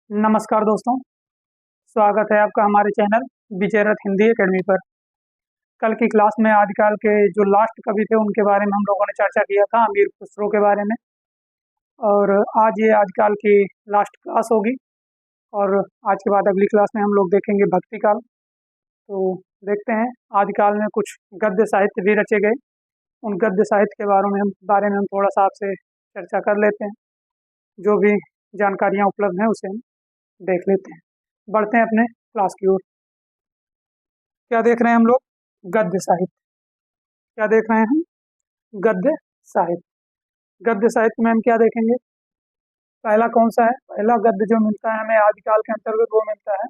नमस्कार दोस्तों, स्वागत है आपका हमारे चैनल विजय रथ हिंदी एकेडमी पर। कल की क्लास में आजकल के जो लास्ट कवि थे उनके बारे में हम लोगों ने चर्चा किया था, अमीर खुसरो के बारे में। और आज ये आजकल की लास्ट क्लास होगी और आज के बाद अगली क्लास में हम लोग देखेंगे भक्ति काल। तो देखते हैं आजकल में कुछ गद्य साहित्य भी रचे गए, उन गद्य साहित्य के बारे में हम थोड़ा सा आपसे चर्चा कर लेते हैं। जो भी जानकारियाँ उपलब्ध हैं उसे हम देख लेते हैं। बढ़ते हैं अपने क्लास की ओर। क्या देख रहे हैं हम लोग? गद्य साहित्य। क्या देख रहे हैं हम? गद्य साहित्य। गद्य साहित्य में हम क्या देखेंगे? पहला कौन सा है? पहला गद्य जो मिलता है हमें आदिकाल के अंतर्गत वो मिलता है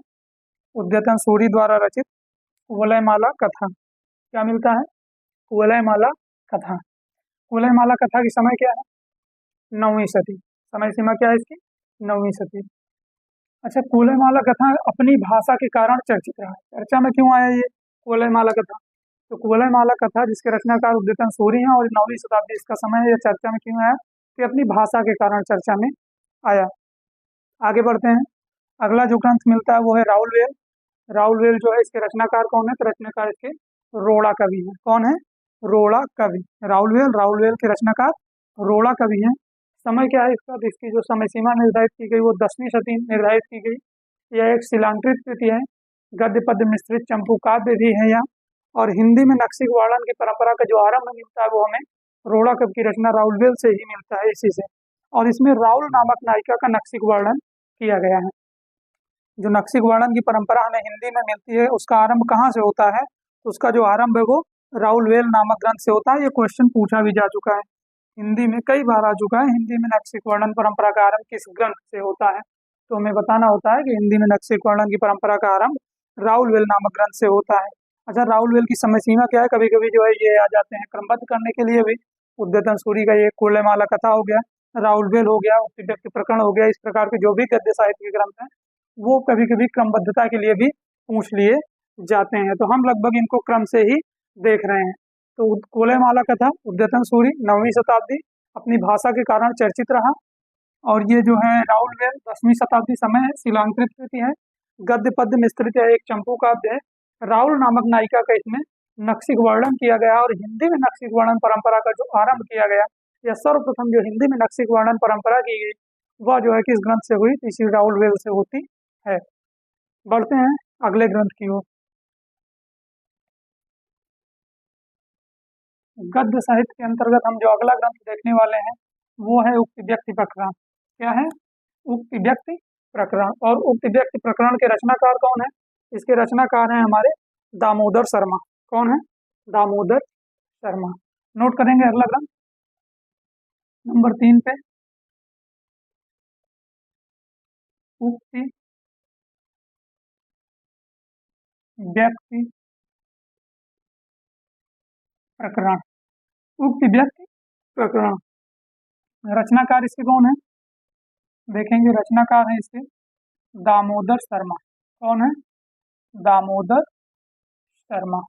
उद्यतन सूरी द्वारा रचित कुवलयमाला कथा। क्या मिलता है? कुवलयमाला कथा। कुवलयमाला कथा की समय क्या है? 9वीं सदी। समय सीमा क्या है इसकी? 9वीं सदी। अच्छा, कुवलयमाला कथा अपनी भाषा के कारण चर्चित रहा है। चर्चा में क्यों आया ये कुवलयमाला कथा? तो कुवलयमाला कथा जिसके रचनाकार उद्यतन सूरी हैं और 9वीं शताब्दी इसका समय है, यह चर्चा में क्यों आया? कि अपनी भाषा के कारण चर्चा में आया। आगे बढ़ते हैं। अगला जो ग्रंथ मिलता है वो है राउलवेल। राउलवेल जो है इसके रचनाकार कौन है? तो रचनाकार इसके रोड़ा कवि है। कौन है? रोड़ा कवि। राउलवेल के रचनाकार रोड़ा कवि हैं। समय क्या है इसका? तो इसकी जो समय सीमा निर्धारित की गई वो 10वीं सदी निर्धारित की गई। यह एक शिलांतरित कृति है। गद्य पद्य मिश्रित चंपू काव्य भी है यहाँ। और हिंदी में नक्सिक वर्णन की परंपरा का जो आरंभ मिलता है वो हमें रोड़ा कवि की रचना राउलवेल से ही मिलता है, इसी से। और इसमें राउल नामक नायिका का नक्सिक वर्णन किया गया है। जो नक्सिक वर्णन की परंपरा हमें हिंदी में मिलती है उसका आरंभ कहाँ से होता है? तो उसका जो आरंभ है वो राउलवेल नामक ग्रंथ से होता है। ये क्वेश्चन पूछा भी जा चुका है, हिंदी में कई बार आ चुका है। हिंदी में नक्सिक वर्णन परंपरा का आरंभ किस ग्रंथ से होता है? तो हमें बताना होता है कि हिंदी में नक्सिक वर्णन की परंपरा का आरंभ राउलवेल नामक ग्रंथ से होता है। अच्छा, राउलवेल की समय सीमा क्या है? कभी कभी जो है ये आ जाते हैं क्रमबद्ध करने के लिए भी। उद्यतन सूरी का ये कुवलयमाला कथा हो गया, राउलवेल हो गया, उक्ति व्यक्ति प्रकरण हो गया। इस प्रकार के जो भी गद्य साहित्य के ग्रंथ हैं वो कभी कभी क्रमबद्धता के लिए भी पूछ लिए जाते हैं। तो हम लगभग इनको क्रम से ही देख रहे हैं। तो कुवलयमाला कथा उद्यतन सूरी 9वीं शताब्दी अपनी भाषा के कारण चर्चित रहा। और ये जो है राउलवेल 10वीं शताब्दी समय है, शिलांतरित कृति है, गद्य पद्य मिश्रित है, एक चंपू काव्य है। राउल नामक नायिका का इसमें नक्सिक वर्णन किया गया और हिंदी में नक्सिक वर्णन परंपरा का जो आरंभ किया गया, या सर्वप्रथम जो हिंदी में नक्सिक वर्णन परंपरा की गई वह जो है किस ग्रंथ से हुई? इसी राउलवेल से होती है। बढ़ते हैं अगले ग्रंथ की ओर। गद्य साहित्य के अंतर्गत हम जो अगला ग्रंथ देखने वाले हैं वो है उक्ति व्यक्ति प्रकरण। क्या है? उक्ति व्यक्ति प्रकरण। और उक्ति व्यक्ति प्रकरण के रचनाकार कौन है? इसके रचनाकार हैं हमारे दामोदर शर्मा। कौन है? दामोदर शर्मा। नोट करेंगे अगला ग्रंथ नंबर 3 पे, उक्ति व्यक्ति प्रकरण। उक्ति व्यक्ति प्रकरण। रचनाकार इसके कौन है? देखेंगे, रचनाकार है इसके दामोदर शर्मा। कौन है? दामोदर शर्मा।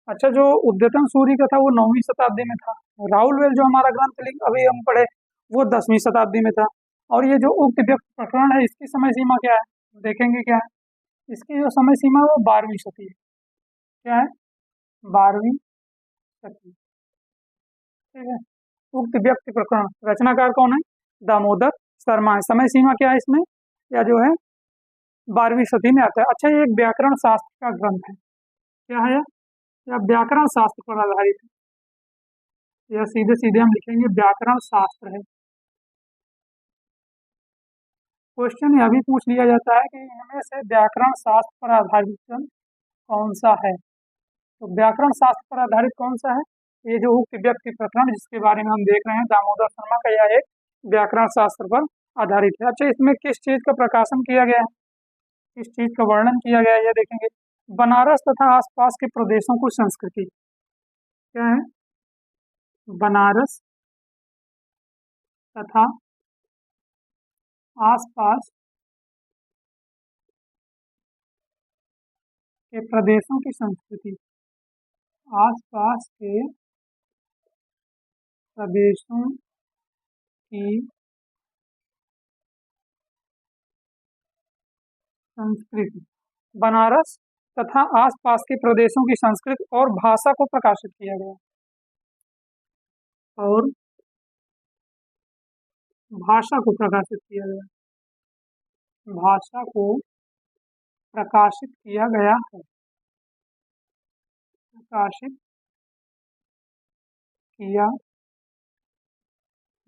अच्छा, जो उद्यतन सूरी का था वो 9वीं शताब्दी में था। राउलवेल जो हमारा ग्रंथ अभी हम पढ़े वो 10वीं शताब्दी में था। और ये जो उक्त व्यक्त प्रकरण है इसकी समय सीमा क्या है? देखेंगे क्या है इसकी जो समय सीमा है वो 12वीं सदी है। क्या है? 12वीं सदी। ठीक है। उक्त व्यक्ति प्रकरण रचनाकार कौन है? दामोदर शर्मा है। समय सीमा क्या है इसमें? या जो है 12वीं सदी में आता है। अच्छा, ये एक व्याकरण शास्त्र का ग्रंथ है। क्या है? या व्याकरण शास्त्र पर आधारित है, या सीधे सीधे हम लिखेंगे व्याकरण शास्त्र है। क्वेश्चन यह भी पूछ लिया जाता है कि इनमें से व्याकरण शास्त्र पर आधारित ग्रंथ कौन सा है? तो व्याकरण शास्त्र पर आधारित कौन सा है? ये जो उक्त व्यक्ति प्रकरण जिसके बारे में हम देख रहे हैं दामोदर शर्मा का, यह एक व्याकरण शास्त्र पर आधारित है। अच्छा, इसमें किस चीज का प्रकाशन किया गया है? किस चीज का वर्णन किया गया है यह देखेंगे। बनारस तथा आसपास के प्रदेशों की संस्कृति। क्या है? बनारस तथा आसपास के प्रदेशों की संस्कृति। आसपास के प्रदेशों की संस्कृति, बनारस तथा आसपास के प्रदेशों की संस्कृति और भाषा को प्रकाशित किया गया। और भाषा को प्रकाशित किया गया, भाषा को प्रकाशित किया गया है, प्रकाशित किया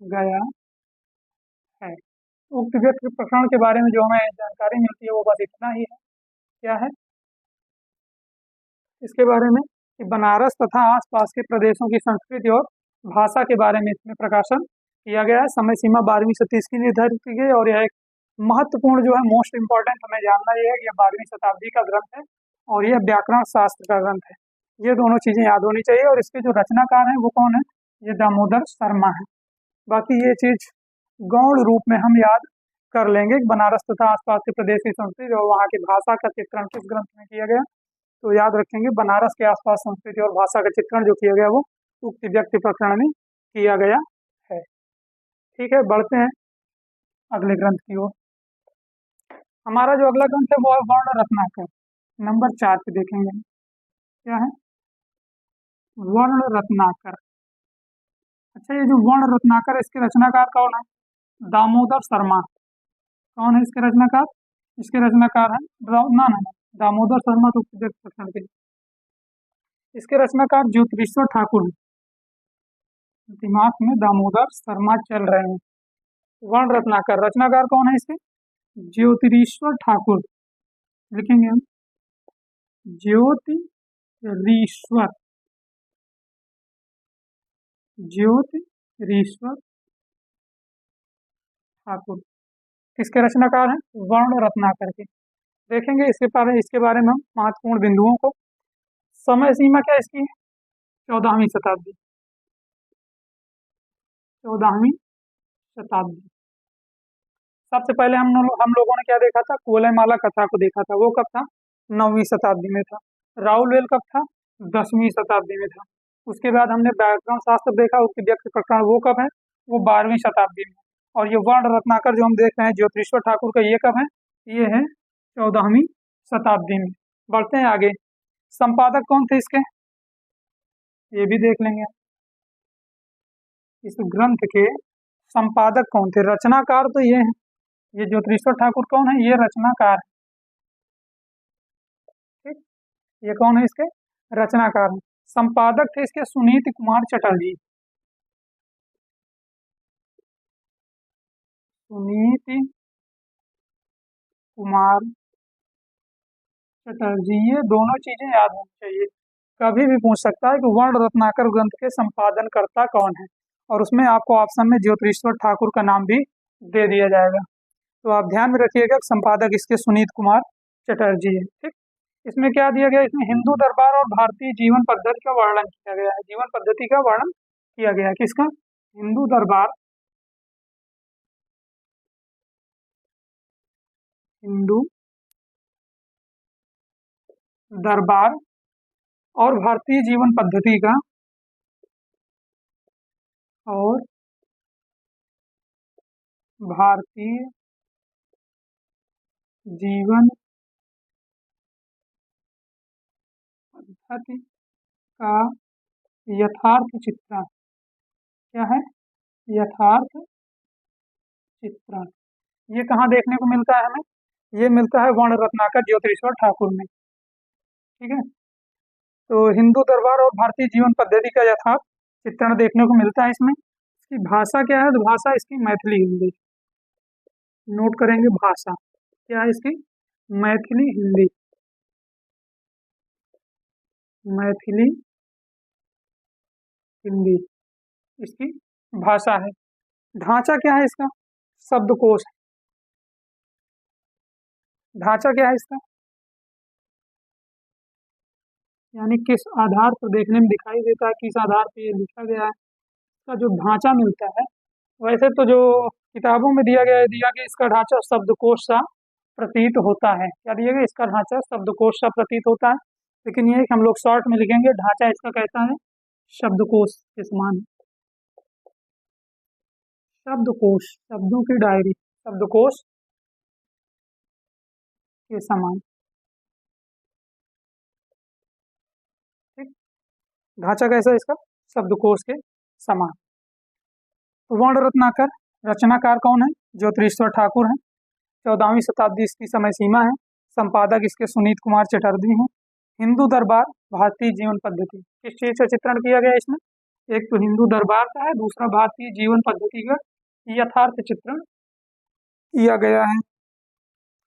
गया है। उक्त व्यक्ति प्रकरण के बारे में जो हमें जानकारी मिलती है वो बस इतना ही है। क्या है इसके बारे में कि बनारस तथा आसपास के प्रदेशों की संस्कृति और भाषा के बारे में इसमें प्रकाशन किया गया है। समय सीमा 12वीं से 30 की निर्धारित की गई और यह एक महत्वपूर्ण जो है मोस्ट इम्पोर्टेंट हमें जानना यह है कि यह 12वीं शताब्दी का ग्रंथ है और यह व्याकरण शास्त्र का ग्रंथ है। ये दोनों चीजें याद होनी चाहिए। और इसके जो रचनाकार हैं वो कौन है? ये दामोदर शर्मा है। बाकी ये चीज गौण रूप में हम याद कर लेंगे कि बनारस तथा आसपास के प्रदेश की संस्कृति और वहाँ की भाषा का चित्रण किस ग्रंथ में किया गया, तो याद रखेंगे बनारस के आसपास संस्कृति और भाषा का चित्रण जो किया गया वो उक्त व्यक्ति प्रकरण में किया गया है। ठीक है, बढ़ते हैं अगले ग्रंथ की ओर। हमारा जो अगला ग्रंथ है वो है वर्ण रत्नाकर। नंबर 4 पे देखेंगे क्या है, वर्ण रत्नाकर। अच्छा, ये जो वर्ण रत्नाकर इसके रचनाकार कौन है? दामोदर शर्मा। कौन है इसके रचनाकार? इसके रचनाकार है ना ना दामोदर शर्मा तो प्रकरण के। इसके रचनाकार ज्योतिरीश्वर ठाकुर है। दिमाग में दामोदर शर्मा चल रहे हैं। वर्ण रत्नाकर, रचनाकार कौन है इसके? ज्योतिरीश्वर ठाकुर। लिखेंगे हम ज्योतिरीश्वर, ज्योतिरीश्वर ठाकुर किसके रचनाकार हैं? वर्ण रत्नाकर के। देखेंगे इसके बारे में हम महत्वपूर्ण बिंदुओं को। समय सीमा क्या इसकी? 14वीं शताब्दी, 14वीं शताब्दी। सबसे पहले हम लोगों ने क्या देखा था? कुवलयमाला कथा को देखा था। वो कब था? 9वीं शताब्दी में था। राउलवेल कब था? 10वीं शताब्दी में था। उसके बाद हमने व्याकरण शास्त्र देखा, उसके व्यक्ति प्रकरण वो कब है? वो 12वीं शताब्दी में। और ये वर्ण रत्नाकर जो हम देख रहे हैं ज्योतिरीश्वर ठाकुर का, ये कब है? ये है 14वीं शताब्दी में। बढ़ते हैं आगे। संपादक कौन थे इसके? ये भी देख लेंगे। इस ग्रंथ के संपादक कौन थे? रचनाकार तो ये है, ये ज्योतिरीश्वर ठाकुर कौन है? ये रचनाकार है। ठीक, ये कौन है इसके? रचनाकार है। संपादक थे इसके सुनीति कुमार चटर्जी। सुनीति कुमार चटर्जी, ये दोनों चीजें याद होनी चाहिए। कभी भी पूछ सकता है कि वर्ण रत्नाकर ग्रंथ के संपादन कर्ता कौन है, और उसमें आपको ऑप्शन में ज्योतिरीश्वर ठाकुर का नाम भी दे दिया जाएगा। तो आप ध्यान में रखिएगा संपादक इसके सुनीत कुमार चटर्जी है। ठीक, इसमें क्या दिया गया? इसमें हिंदू दरबार और भारतीय जीवन पद्धति का वर्णन किया गया है। जीवन पद्धति का वर्णन किया गया है किसका? हिंदू दरबार, हिंदू दरबार और भारतीय जीवन पद्धति का, और भारतीय जीवन पद्धति का यथार्थ चित्रण। क्या है? यथार्थ चित्रण। ये कहाँ देखने को मिलता है हमें? ये मिलता है वर्ण रत्नाकर ज्योतिरीश्वर ठाकुर में। ठीक है, तो हिंदू दरबार और भारतीय जीवन पद्धति का यथार्थ चित्रण देखने को मिलता है इसमें। इसकी भाषा क्या है? तो भाषा इसकी मैथिली हिंदी। नोट करेंगे भाषा क्या है इसकी? मैथिली हिंदी, मैथिली हिंदी इसकी भाषा है। ढांचा क्या है इसका? शब्दकोश। ढांचा क्या है इसका? यानी किस आधार पर देखने में दिखाई देता है, किस आधार पर ये लिखा गया है, इसका जो ढांचा मिलता है। वैसे तो जो किताबों में दिया गया है, दिया कि इसका ढांचा शब्दकोश सा प्रतीत होता है। क्या दिया गया? इसका ढांचा शब्दकोश सा प्रतीत होता है। लेकिन ये हम लोग शॉर्ट में लिखेंगे, ढांचा इसका कैसा है? शब्दकोश के समान। शब्दकोश, शब्दों की डायरी, शब्दकोश के समान। ठीक, ढांचा कैसा है इसका? शब्दकोश के समान। तो वर्ण रत्नाकर रचनाकार कौन है? ज्योतिरीश्वर ठाकुर हैं। 14वीं शताब्दी इसकी समय सीमा है। संपादक इसके सुनीत कुमार चटर्जी हैं। हिंदू दरबार भारतीय जीवन पद्धति, किस चीज का चित्रण किया गया इसमें? एक तो हिंदू दरबार का है, दूसरा भारतीय जीवन पद्धति का यथार्थ चित्रण किया गया है।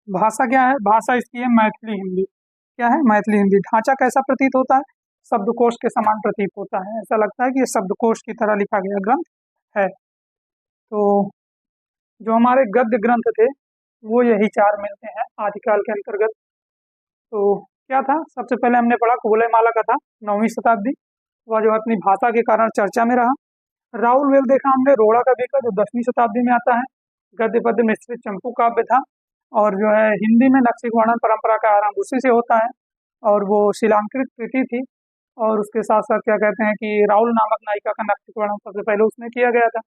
भाषा क्या है? भाषा इसकी है मैथिली हिंदी। क्या है? मैथिली हिंदी। ढांचा कैसा प्रतीत होता है? शब्दकोश के समान प्रतीत होता है। ऐसा लगता है कि ये शब्दकोश की तरह लिखा गया ग्रंथ है। तो जो हमारे गद्य ग्रंथ थे वो यही चार मिलते हैं आदिकाल के अंतर्गत। तो क्या था? सबसे पहले हमने पढ़ा कुवलयमाला का था, 9वीं शताब्दी, वह जो अपनी भाषा के कारण चर्चा में रहा। राहुल वेल देखा हमने, रोड़ा कवि का, जो 10वीं शताब्दी में आता है। गद्य पद्य मिश्रित चंपू काव्य था। और जो है हिंदी में नक्शिक वर्णन परंपरा का आरंभ उसी से होता है, और वो शिलांकृत कृति थी। और उसके साथ साथ क्या कहते हैं कि राहुल नामक नायिका का नक्शिक वर्णन सबसे पहले उसने किया गया था।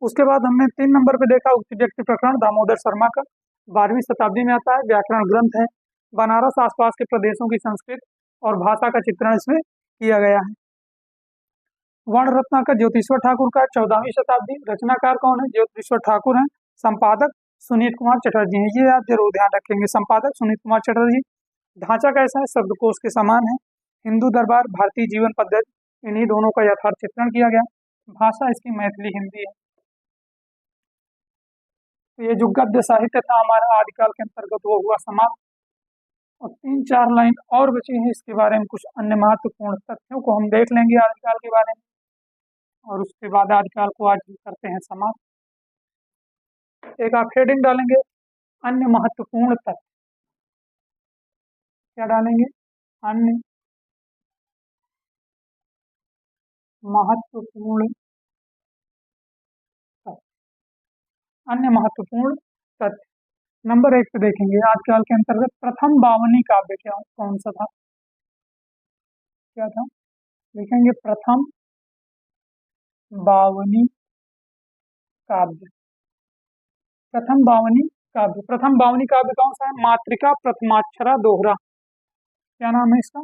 उसके बाद हमने 3 नंबर पे देखा उक्ति व्यक्ति प्रकरण दामोदर शर्मा का, 12वीं शताब्दी में आता है, व्याकरण ग्रंथ है। बनारस आसपास के प्रदेशों की संस्कृत और भाषा का चित्रण इसमें किया गया है। वर्ण रत्नाकर ज्योतिश्वर ठाकुर का, 14वीं शताब्दी। रचनाकार कौन है? ज्योतिश्वर ठाकुर हैं। संपादक सुनीत कुमार चटर्जी हैं। ये आप जरूर ध्यान रखेंगे, संपादक सुनीत कुमार चटर्जी। ढांचा कैसा है? शब्दकोश के समान है। हिंदू दरबार भारतीय जीवन पद्धति, इन्हीं दोनों का यथार्थ चित्रण किया गया। भाषा इसकी मैथिली हिंदी है। तो ये जो गद्य साहित्य था हमारा आदिकाल के अंतर्गत वो हुआ समाप्त। और 3-4 लाइन और बची हैं, इसके बारे में कुछ अन्य महत्वपूर्ण तथ्यों को हम देख लेंगे आदिकाल के बारे में, और उसके बाद आदिकाल को आज करते हैं समाप्त। एक आप हेडिंग डालेंगे, अन्य महत्वपूर्ण तथ्य। क्या डालेंगे? अन्य महत्वपूर्ण तथ्य। अन्य महत्वपूर्ण तथ्य नंबर 1 पे देखेंगे आदिकाल के अंतर्गत प्रथम बावनी काव्य क्या कौन सा था? क्या था? देखेंगे प्रथम बावनी काव्य। प्रथम बावनी काव्य, प्रथम बावनी काव्य कौन सा है? मातृका प्रथमाक्षरा दोहरा। क्या नाम है इसका?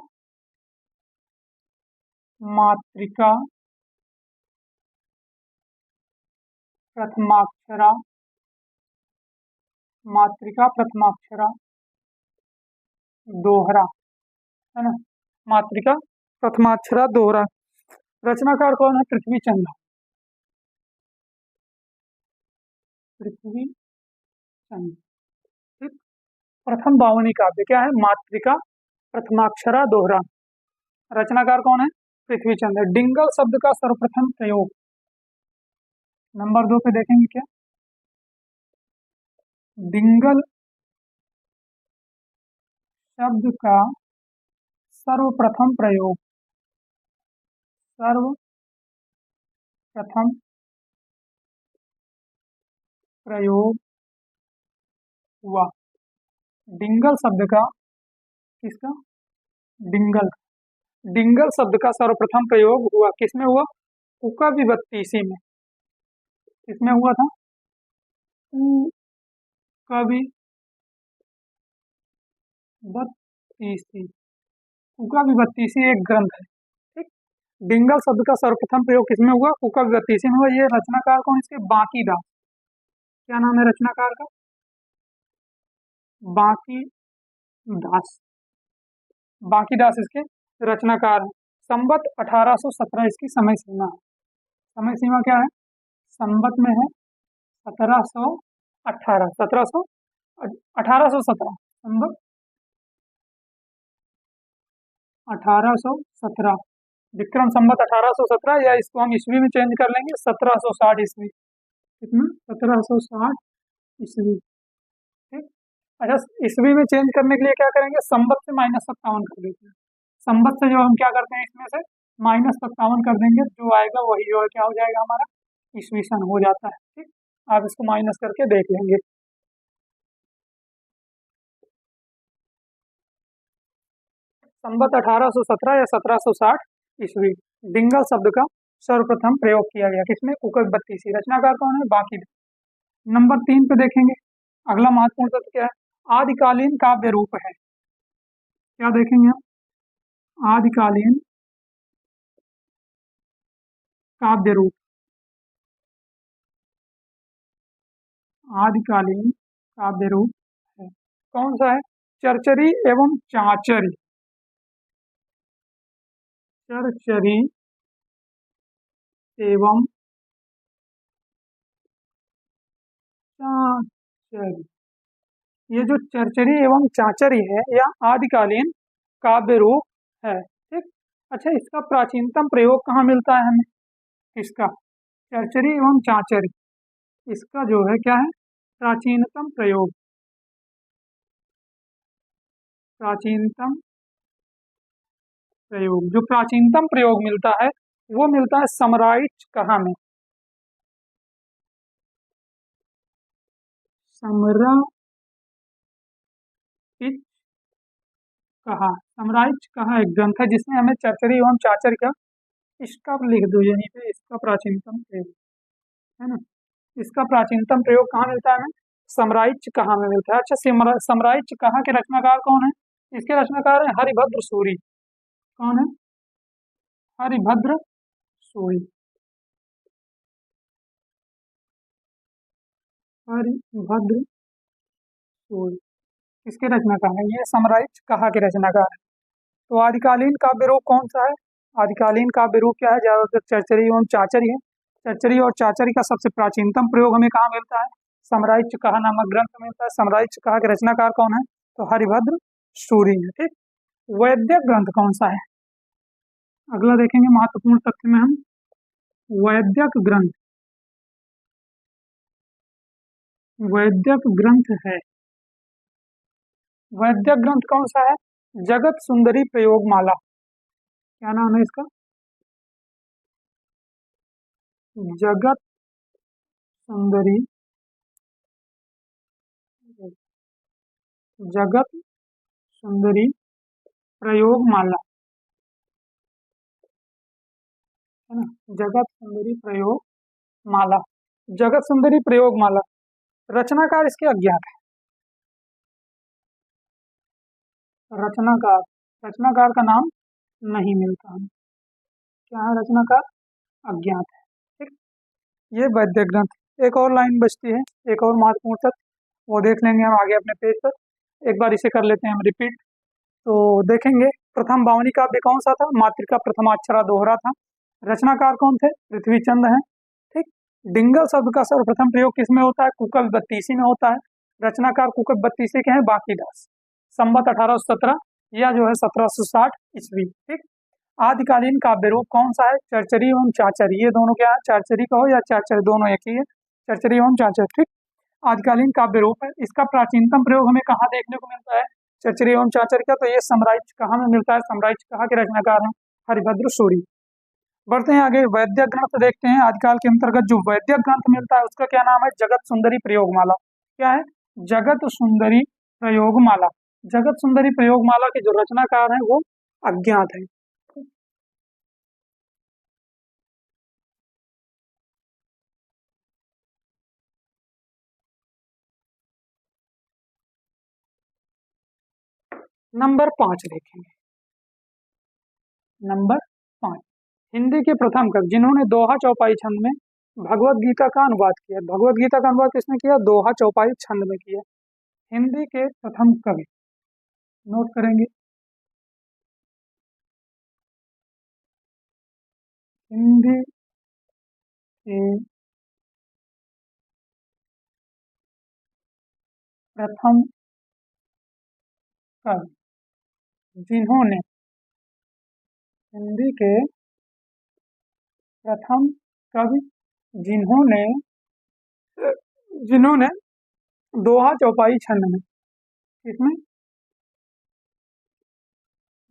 मातृका प्रथमाक्षरा, मातृका प्रथमाक्षरा दोहरा, है ना? मातृका प्रथमाक्षरा दोहरा। रचनाकार कौन है? पृथ्वी चंद्र। पृथ्वी चंद्र। ठीक। प्रथम बावनी काव्य क्या है? मातृका प्रथमाक्षरा दोहरा। रचनाकार कौन है? पृथ्वी चंद्र। डिंगल शब्द का सर्वप्रथम प्रयोग। नंबर 2 पे देखेंगे क्या? डिंगल शब्द का सर्वप्रथम प्रयोग, सर्वप्रथम प्रयोग हुआ। डिंगल शब्द का, किसका? डिंगल। डिंगल शब्द का सर्वप्रथम प्रयोग हुआ, किसमें हुआ? कुका विभक्ति में। किसमें हुआ था? कवि बत्तीसी। कुका विभक्ति एक ग्रंथ है। ठीक। डिंगल शब्द का सर्वप्रथम प्रयोग किसमें हुआ? कुका विभक्ति में हुआ। ये रचनाकार कौन? इसके बांकीदास। क्या नाम है रचनाकार का? बांकीदास। बांकीदास इसके रचनाकार है। संवत 1817 इसकी समय सीमा है। समय सीमा क्या है? संवत में है 1718, 1817, संवत 1817, विक्रम संवत 1817, या इसको हम ईस्वी में चेंज कर लेंगे 1760 ईस्वी। कितना? 1760 ईस्वी। ठीक। अच्छा, ईस्वी में चेंज करने के लिए क्या करेंगे? संवत से -57 कर देते हैं। संवत से जो हम क्या करते हैं, इसमें से -57 कर देंगे, जो आएगा वही जो है क्या हो जाएगा हमारा? ईस्वी सन हो जाता है। ठीक। आप इसको माइनस करके देख लेंगे। संवत 1817 या 1760 ईस्वी। डिंगल शब्द का सर्वप्रथम प्रयोग किया गया, किसमें? कुका विभक्ति। रचनाकार कौन है? बांकी। नंबर 3 पे देखेंगे, अगला महत्वपूर्ण तथ्य क्या है? आदिकालीन काव्य रूप है? क्या देखेंगे हम? आदिकालीन काव्य रूप। आदिकालीन काव्य रूप है, कौन सा है? चरचरी एवं चाचरी। चरचरी एवं चाचरी। ये जो चरचरी एवं चाचरी है यह आदिकालीन काव्य रूप है। ठीक। अच्छा, इसका प्राचीनतम प्रयोग कहाँ मिलता है हमें? इसका चरचरी एवं चाचरी, इसका जो है क्या है? प्राचीनतम प्रयोग। प्राचीनतम प्रयोग, जो प्राचीनतम प्रयोग मिलता है वो मिलता है समराइच कहा में? समराइच कहा। समराइच कहा एक ग्रंथ है जिसमें हमें चरचरी एवं चाचर का, इसका लिख दो यहीं पे, इसका प्राचीनतम प्रयोग है ना। इसका प्राचीनतम प्रयोग कहाँ मिलता है हमें? समराइच कहा में मिलता है। अच्छा, समराइच कहा के रचनाकार कौन है? इसके रचनाकार है हरिभद्र सूरी। कौन है? हरिभद्र सूरी। हरिभद्र सूरी किसके रचनाकार है? ये समराइच कहा के रचनाकार है। तो आदिकालीन काव्य रूप कौन सा है? आदिकालीन काव्य रूप क्या है? ज्यादातर चरचरी एवं चाचरी है। चरचरी और चाचरी का सबसे प्राचीनतम प्रयोग हमें कहाँ मिलता है? समराइच कहा नामक ग्रंथ मिलता है। समराइच कहा के रचनाकार कौन है? तो हरिभद्र सूरी है। ठीक। वैद्य ग्रंथ कौन सा है? अगला देखेंगे महत्वपूर्ण तथ्य में हम, वैद्यक ग्रंथ। वैद्यक ग्रंथ है, वैद्यक ग्रंथ कौन सा है? जगत सुंदरी प्रयोगमाला। क्या नाम है इसका? जगत सुंदरी, जगत सुंदरी प्रयोगमाला है ना। जगत सुंदरी प्रयोगमाला, जगत सुंदरी प्रयोगमाला। रचनाकार इसके अज्ञात है। रचनाकार, रचनाकार का नाम नहीं मिलता है। क्या है? रचनाकार अज्ञात है। ठीक। ये वैद्य ग्रंथ। एक और लाइन बचती है, एक और महत्वपूर्ण तथ्य, वो देख लेंगे हम आगे अपने पेज पर। एक बार इसे कर लेते हैं हम रिपीट। तो देखेंगे प्रथम बावनी काव्य कौन सा था? मातृका प्रथमाक्षरा दोहरा था। रचनाकार कौन थे? पृथ्वीचंद हैं। ठीक। डिंगल शब्द का सर्वप्रथम प्रयोग किसमें होता है? कुकल बत्तीसी में होता है। रचनाकार कुकल बत्तीसी के हैं बांकीदास। संवत 1817 या जो है 1760 ईस्वी। ठीक। आदिकालीन काव्य रूप कौन सा है? चरचरी एवं चाचरी। ये दोनों क्या है? चाचरी कहो या चाचर, दोनों एक ही है। चरचरी एवं चाचर। ठीक। आदिकालीन काव्य रूप है। इसका प्राचीनतम प्रयोग हमें कहाँ देखने को मिलता है? चरचरी एवं चाचर का। तो ये समराइच कहा में मिलता है। समराइच कहा के रचनाकार हैं हरिभद्र सूरी। बढ़ते हैं आगे, वैद्य ग्रंथ देखते हैं। आदिकाल के अंतर्गत जो वैद्य ग्रंथ मिलता है उसका क्या नाम है? जगत सुंदरी प्रयोगमाला। क्या है? जगत सुंदरी प्रयोगमाला। जगत सुंदरी प्रयोगमाला के जो रचनाकार हैं वो अज्ञात है। नंबर 5 देखेंगे। नंबर 5, हिंदी के प्रथम कवि जिन्होंने दोहा चौपाई छंद में भगवत गीता का अनुवाद किया। भगवत गीता का अनुवाद किसने किया? दोहा चौपाई छंद में किया। हिंदी के प्रथम कवि, नोट करेंगे, हिंदी के प्रथम कवि जिन्होंने, हिंदी के प्रथम कवि जिन्होंने, जिन्होंने दोहा चौपाई छंद में, किसमें?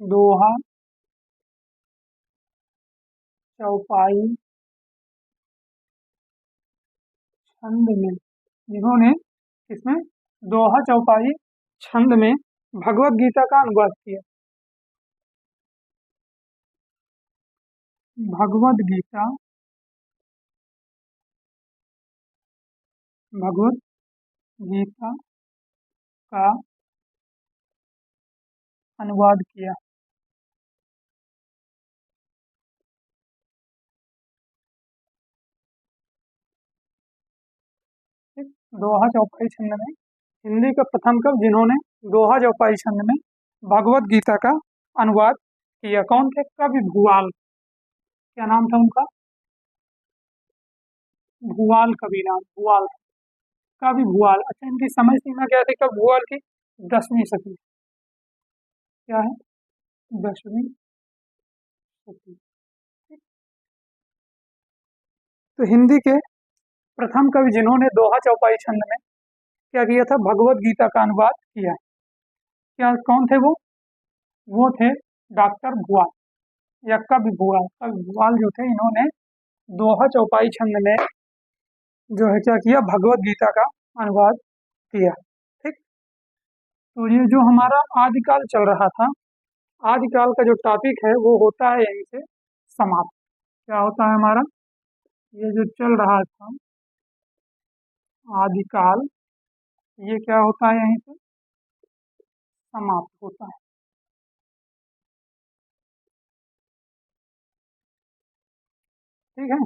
दोहा चौपाई छंद में, जिन्होंने किसमें? दोहा चौपाई छंद में भगवत गीता का अनुवाद किया। भगवत गीता, भगवत गीता का अनुवाद किया। ठीक, दोहा चौपाई छंद में हिंदी का प्रथम कवि जिन्होंने दोहा चौपाई छंद में भगवत गीता का अनुवाद किया, कौन थे? कवि भूआल। क्या नाम था उनका? भूआल कबीराम, भूआल। कवि भूआल। अच्छा, इनकी समय सीमा क्या थी कवि भूआल की? 10वीं सदी। क्या है? 10वीं सदी। ठीक। तो हिंदी के प्रथम कवि जिन्होंने दोहा चौपाई छंद में क्या किया था? भगवत गीता का अनुवाद किया। क्या, कौन थे वो? वो थे डॉक्टर भुआल या कवि भुआल। कवि भुआल जो थे, इन्होंने दोहा चौपाई छंद में जो है क्या किया? भगवत गीता का अनुवाद किया। ठीक। तो ये जो हमारा आदिकाल चल रहा था, आदिकाल का जो टॉपिक है वो होता है यहीं से समाप्त। क्या होता है हमारा? ये जो चल रहा था आदिकाल, ये क्या होता है? यहीं से समाप्त होता है। ठीक है।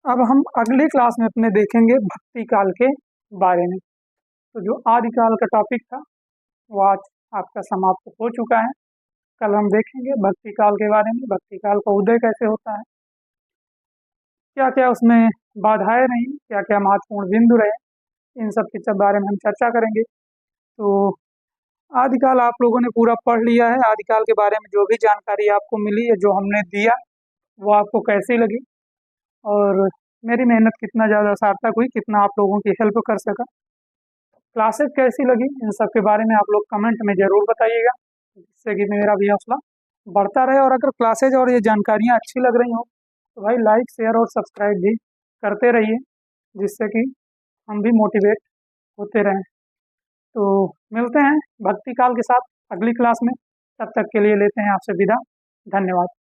अब हम अगली क्लास में अपने देखेंगे भक्ति काल के बारे में। तो जो आदिकाल का टॉपिक था वो आज आपका समाप्त हो चुका है। कल हम देखेंगे भक्ति काल के बारे में, भक्ति काल का उदय कैसे होता है, क्या क्या उसमें बाधाएं रही, क्या क्या महत्वपूर्ण बिंदु रहे, इन सब के सब बारे में हम चर्चा करेंगे। तो आदिकाल आप लोगों ने पूरा पढ़ लिया है। आदिकाल के बारे में जो भी जानकारी आपको मिली है, जो हमने दिया, वो आपको कैसी लगी, और मेरी मेहनत कितना ज़्यादा सार्थक हुई, कितना आप लोगों की हेल्प कर सका, क्लासेस कैसी लगी, इन सब के बारे में आप लोग कमेंट में ज़रूर बताइएगा, जिससे कि मेरा भी हौसला बढ़ता रहे। और अगर क्लासेज और ये जानकारियाँ अच्छी लग रही हो तो भाई लाइक, शेयर और सब्सक्राइब भी करते रहिए, जिससे कि हम भी मोटिवेट होते रहें। तो मिलते हैं भक्ति काल के साथ अगली क्लास में। तब तक के लिए लेते हैं आपसे विदा। धन्यवाद।